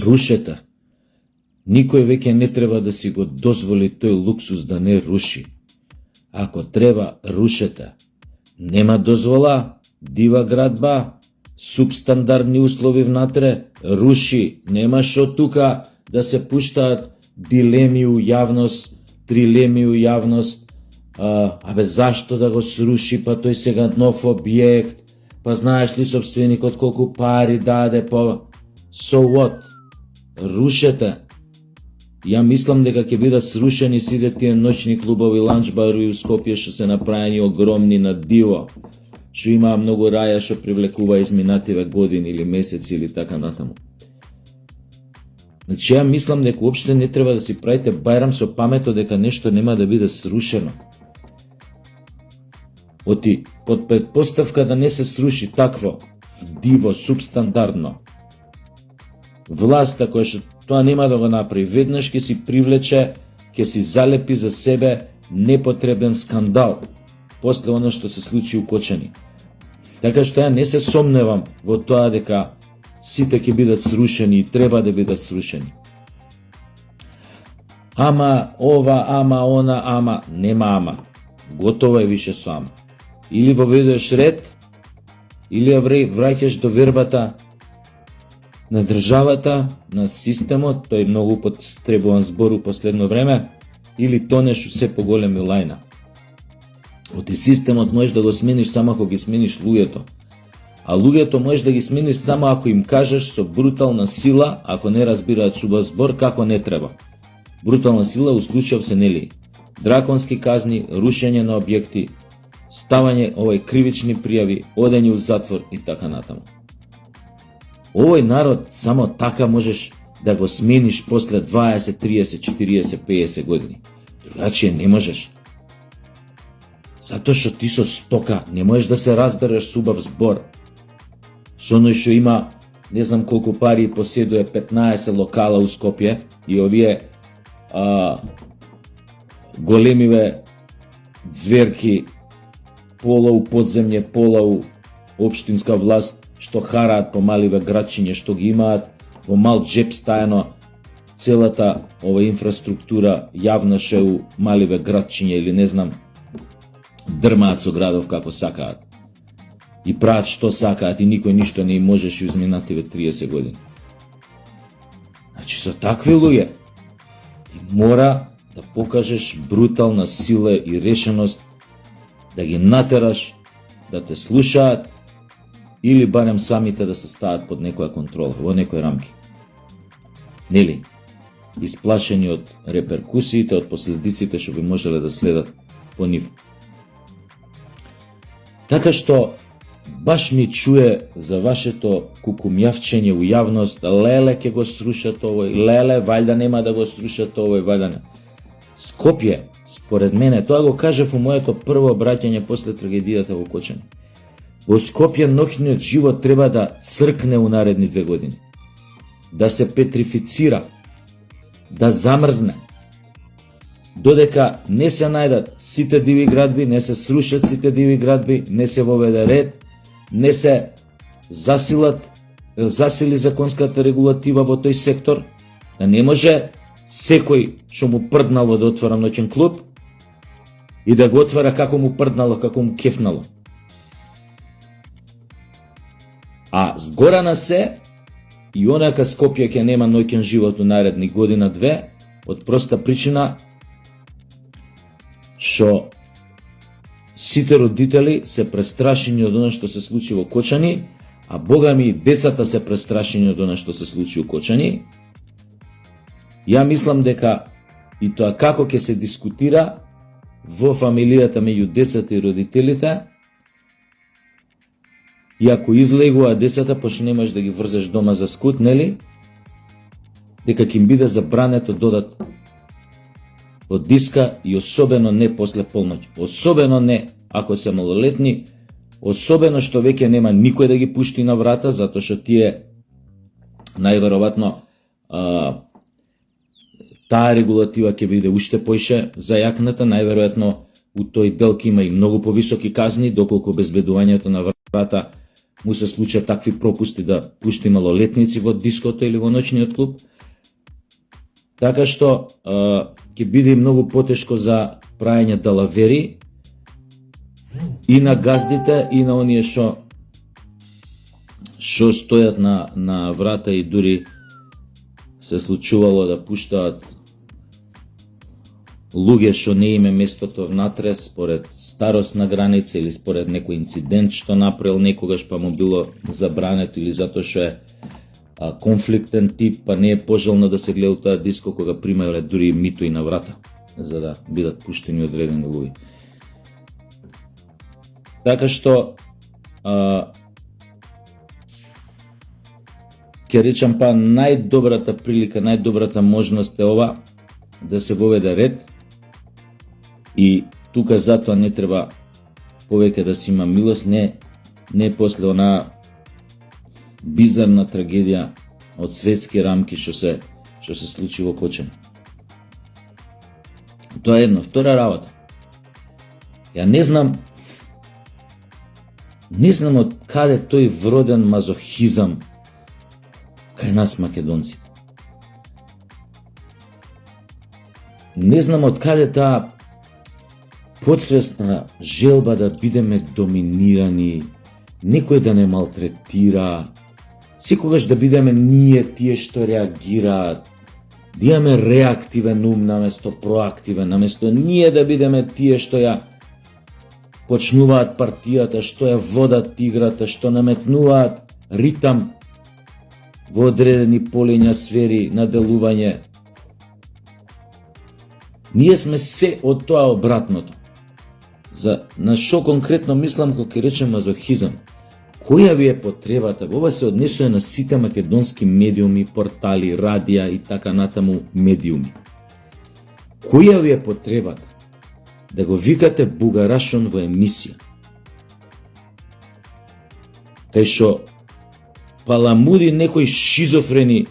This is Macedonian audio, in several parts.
рушете. Никој веќе не треба да си го дозволи тој луксус да не руши. Ако треба, рушете. Нема дозвола, дива градба, субстандардни услови внатре, руши. Нема шо тука да се пуштаат дилеми у јавност, трилеми у јавност. Зашто да го сруши, па тој сега нов објект, па знаеш ли собственикот колку пари даде, па so what? Рушете. Ја мислам дека ќе бидат срушени сите тие ноќни клубови, ланчбарови у Скопје што се направени огромни на диво, што имаа многу раја што привлекува изминативе години или месеци или така натаму. Значи ја мислам дека уопште не треба да си правите бајрам со памето дека нешто нема да биде срушено. Оти под предпоставка да не се сруши такво диво, субстандардно, власта која што тоа нема да го направи, веднаш ќе си привлече, ќе си залепи за себе непотребен скандал после оно што се случи у Кочани. Така што ја не се сомневам во тоа дека сите ќе бидат срушени и треба да бидат срушени. Ама ова, ама она, ама нема ама. Готово е више со ама. Или воведуваш ред, или ја враќаш до вербата на државата, на системот, тој многу потребуван збор у последно време, или тонеш у се поголеми лајна. Оти системот можеш да го смениш само ако ги смениш луѓето. А луѓето можеш да ги смениш само ако им кажеш со брутална сила, ако не разбираат субав збор, како не треба. Брутална сила у случајов се нели драконски казни, рушење на објекти, ставање кривични пријави, одење у затвор и така натаму. Овој народ само така можеш да го смениш после 20, 30, 40, 50 години. Другачие не можеш. Затоа што ти со стока не можеш да се разбереш субав збор. Со оној што има не знам колку пари и поседуе 15 локала у Скопје и овие големиве зверки пола у подземје, пола у општинска власт што хараат по маливе градчиња што ги имаат во мал джеп стајано целата ова инфраструктура јавна што е у маливе градчиња или не знам дрмаат со градов како сакаат и прават што сакаат и никој ништо не им можеше изминативе 30 години. Значи со такви луѓе ти мора да покажеш брутална сила и решеност да ги натераш да те слушаат или барем самите да се стават под некоја контрола, во некои рамки. Нели? Исплашени од реперкусиите, од последиците што би можеле да следат по нив. Така што баш ми чуе за вашето кукумјавчење у јавност, леле ќе го срушат овој, леле вајда нема да го срушат овој, вајда не. Скопје, според мене, тоа го кажав у моето прво обраќање после трагедијата во Кочани. Во Скопје ноќниот живот треба да цркне у наредни 2 години. Да се петрифицира, да замрзне. Додека не се најдат сите диви градби, не се срушат сите диви градби, не се воведе ред, не се засили законската регулатива во тој сектор, да не може секој што му прднало да отвора ноќен клуб и да го отвара како му прднало, како му кефнало. А згора на се, и онака Скопје ќе нема ноќен живот у наредни година-две, од проста причина што сите родители се престрашени од она што се случи во Кочани, а богами и децата се престрашени од она што се случи во Кочани. Ја мислам дека и тоа како ќе се дискутира во фамилијата меѓу децата и родителите, и ако излегува децата, пошто не можеш да ги врзеш дома за скут, нели? Дека ќе им биде забрането додат од диска и особено не после полноќ. Особено не ако се малолетни, особено што веќе нема никој да ги пушти на врата, затоа што тие најверојатно таа регулатива ќе биде уште поише зајакната, најверојатно у тој дел ќе има и многу повисоки казни, доколку обезбедувањето на врата му се случат такви пропусти да пушти малолетници во диското или во ноќниот клуб. Така што ќе биде многу потешко за праење далавери и на газдите и на оние што стојат на врата и дури се случувало да пуштаат луѓе што не име местото внатре според старосна граница или според некој инцидент што направил некогаш па му било забрането или затоа што е конфликтен тип па не е пожелно да се гледа таа диско кога примале дури мито и на врата за да бидат пуштени одредени луѓе. Така што ќе речам па најдобрата прилика, најдобрата можност е ова да се воведе ред и тука затоа не треба повеќе да се има милост, не после она бизарна трагедија од светски рамки што се случи во Кочани. Тоа е едно. Втора работа. Ја не знам од каде тој вроден мазохизам кај нас македонците. Не знам од каде таа подсвесна желба да бидеме доминирани, некој да не малтретира, секогаш да бидеме ние тие што реагираат, да имаме реактивен ум наместо проактивен, наместо ние да бидеме тие што ја почнуваат партијата, што ја водат играта, што наметнуваат ритам во одредени полиња, сфери на делување. Ние сме се од тоа обратното. На што конкретно мислам кога ќе речем мазохизам? Која ви е потребата? Ова се однесува на сите македонски медиуми, портали, радија и така натаму медиуми. Која ви е потребата да го викате бугарашон во емисија? Кај што паламуди некои шизофрени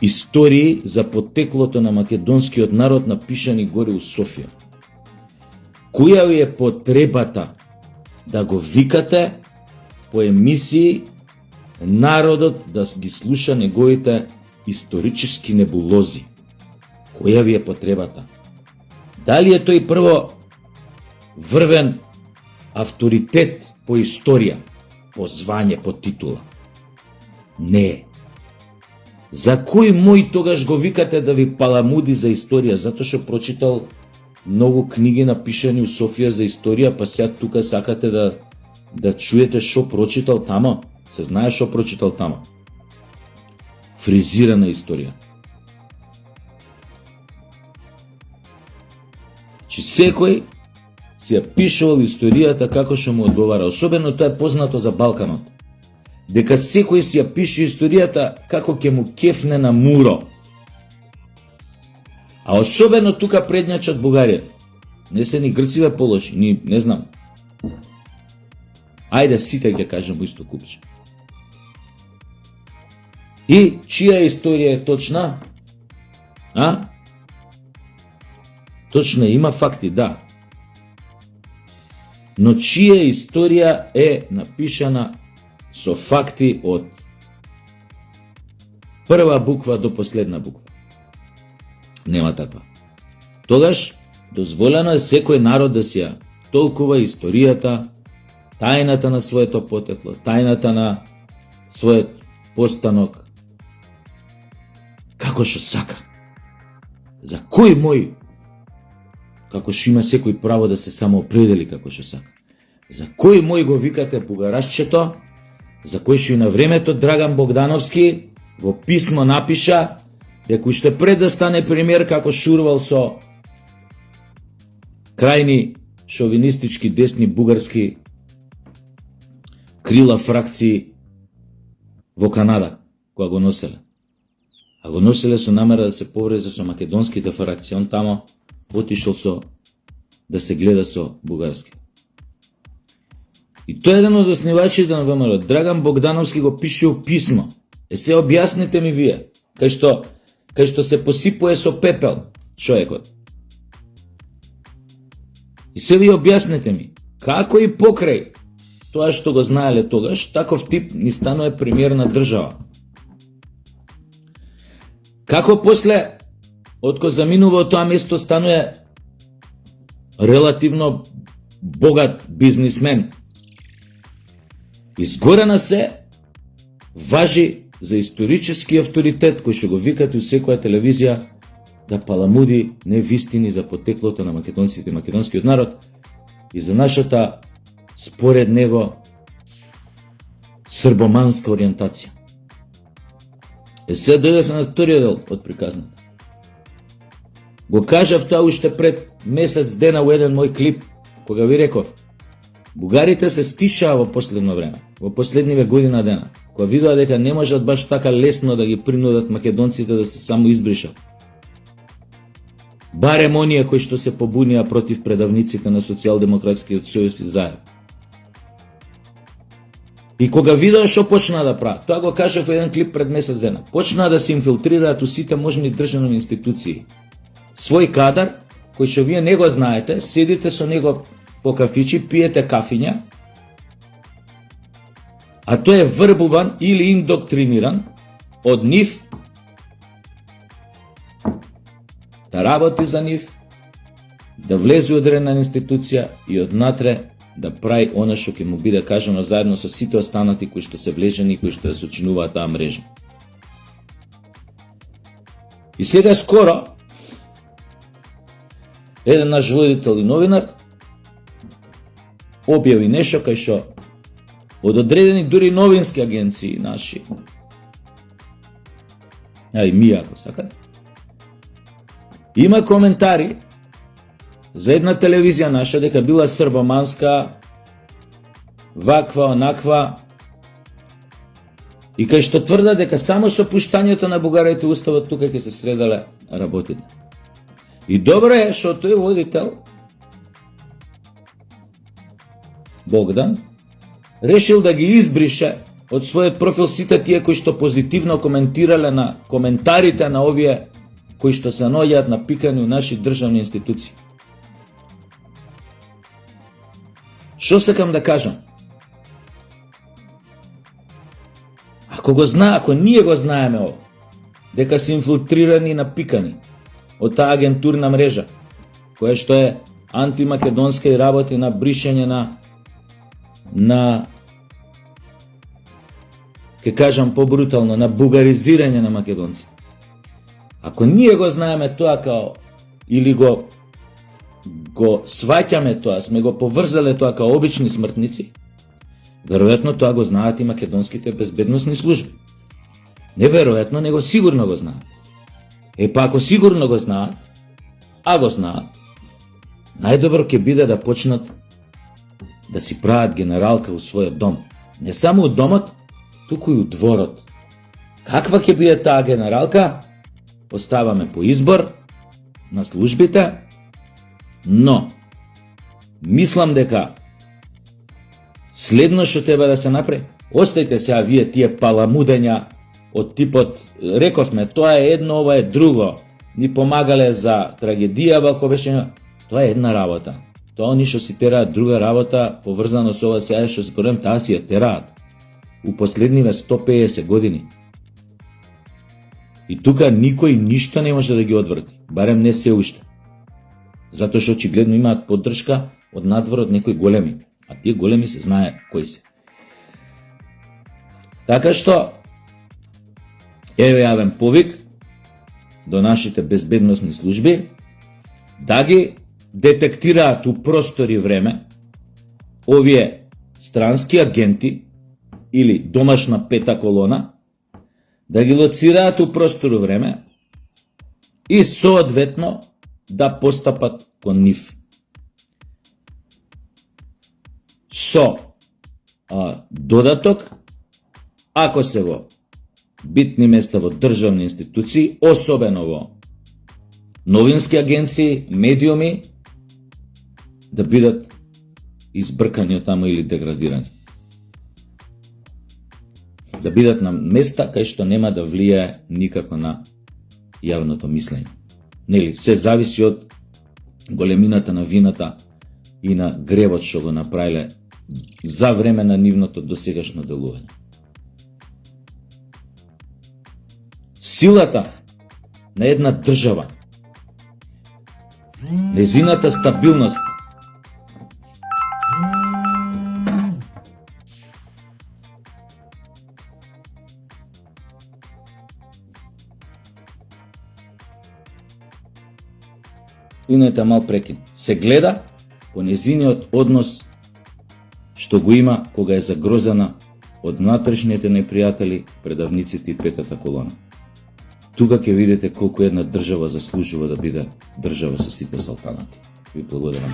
истории за потеклото на македонскиот народ напишани горе у Софија. Која ви е потребата да го викате по емисии народот да ги слуша неговите исторически небулози? Која ви е потребата? Дали е тој прво врвен авторитет по историја, по звање, по титула? Не. За кој мој тогаш го викате да ви паламуди за историја? Затоа што прочитал многу книги напишани у Софија за историја, па сега тука сакате да чуете што прочитал тамо? Се знае што прочитал тамо. Фризирана историја. Че секој си ја пишувал историјата како што му одговара. Особено тоа е познато за Балканот. Дека секој си ја пише историјата како ќе му кефне на муро. А особено тука предњачат Бугарија. Не се ни грциве полоши, ни не знам. Ајде сите ќе кажем исто купче. И чија историја е точна? Точно има факти, да. Но чија историја е напишана со факти од прва буква до последна буква? Нема таква. Тогаш дозволено е секој народ да си ја толкува историјата, тајната на своето потекло, тајната на својот постанок, како што сака. За кој мој, како што има секој право да се самоопредели како што сака. За кој мој го викате бугарашчето, за кој што и на времето Драган Богдановски во писмо напиша дека уште пред да стане премиер како шурвал со крајни шовинистички десни бугарски крила фракции во Канада, кога го носеле. А го носеле со намера да се поврезе со македонските фракции. Он тамо отишол да се гледа со бугарски. И тој е еден од основачите на ВМРО. Драган Богдановски го пишел писмо. Се објасните ми вие, кај што се посипува со пепел човекот. И се ви објасните ми, како и покрај тоа што го знаеле тогаш, таков тип ни станува премиер на држава. Како после, откако заминува од тоа место, станува релативно богат бизнисмен. Изгоре на се, важи за исторически авторитет, кој што го викате у секоја телевизија, да паламуди невистини за потеклото на македонците и македонскиот народ и за нашата, според него, србоманска ориентација. Се дојдев на вториот дел од приказната. Го кажав тоа уште пред месец дена во еден мој клип, кога ви реков, бугарите се стишаа во последно време, во последниве година дена, кога видоа дека не можат баш така лесно да ги принудат македонците да се само избришат. Барем оние кои што се побунија против предавниците на Социјалдемократскиот сојуз и Заев. И кога видоа што почнаа да прават, тоа го кажав во еден клип пред месец дена, почнаа да се инфилтрираат у сите можни државни институции. Свој кадар, кој што вие не го знаете, седите со него по кафичи, пиете кафиња, а тој е врбуван или индоктриниран од нив да работи за нив, да влезе од одредена институција и однатре да прави она што ќе му биде кажано заедно со сите останати кои што се влежени и кои што ја сочинуваат таа мрежа. И сега скоро еден наш водител и новинар објави нешто кај што од одредени дури новински агенции наши, и ми ако сакате, има коментари за една телевизија наша дека била србоманска, ваква, онаква, и кај што тврда дека само со пуштањето на бугарите уставот тука ќе се средале работите. И добро е што тој водител Богдан решил да ги избрише од својот профил сите тие кои што позитивно коментирале на коментарите на овие кои што се наоѓаат напикани у наши државни институции. Што сакам да кажам? Ако ние го знаеме ово, дека се инфилтрирани и напикани од таа агентурна мрежа, која што е антимакедонска и работи на бришење на ќе кажам побрутално, на бугаризирање на македонци. Ако ние го знаеме тоа као, или го сваќаме тоа, сме го поврзале тоа као обични смртници, веројатно тоа го знаат и македонските безбедносни служби. Не веројатно, него сигурно го знаат. Па ако сигурно го знаат, го знаат, најдобро ќе биде да почнат да си прават генералка у својот дом. Не само у домот, туку и у дворот. Каква ќе биде таа генералка? Поставаме по избор на службите, но мислам дека следно што треба да се направи, остајте сега вие тие паламудења од типот, рековме, тоа е едно, ова е друго, ни помагале за трагедија, вако беше, тоа е една работа. Тоа они што си тераат друга работа, поврзано со ова сега што се говорим, таа си ја тераат у последниве 150 години. И тука никој ништо не може да ги одврати, барем не се уште. Затоа што очигледно имаат поддршка од надвор од некои големи, а тие големи се знае кои се. Така што, еве јавен повик до нашите безбедносни служби да ги детектираат у простор и време овие странски агенти или домашна пета колона, да ги лоцираат у простор и време и соодветно да постапат кон нив. Со додаток, ако се во битни места во државни институции, особено во новински агенции, медиуми, да бидат избркани од таму или деградирани. Да бидат на места кај што нема да влијае никако на јавното мислење. Нели, се зависи од големината на вината и на гревот што го направиле за време на нивното досегашно делување. Силата на една држава, незината стабилност, Инете мал прекин. Се гледа по незиниот однос што го има кога е загрозена од внатрешните непријатели, предавниците и петата колона. Тука ќе видите колку една држава заслужува да биде држава со сите салтанати. Ви благодарам.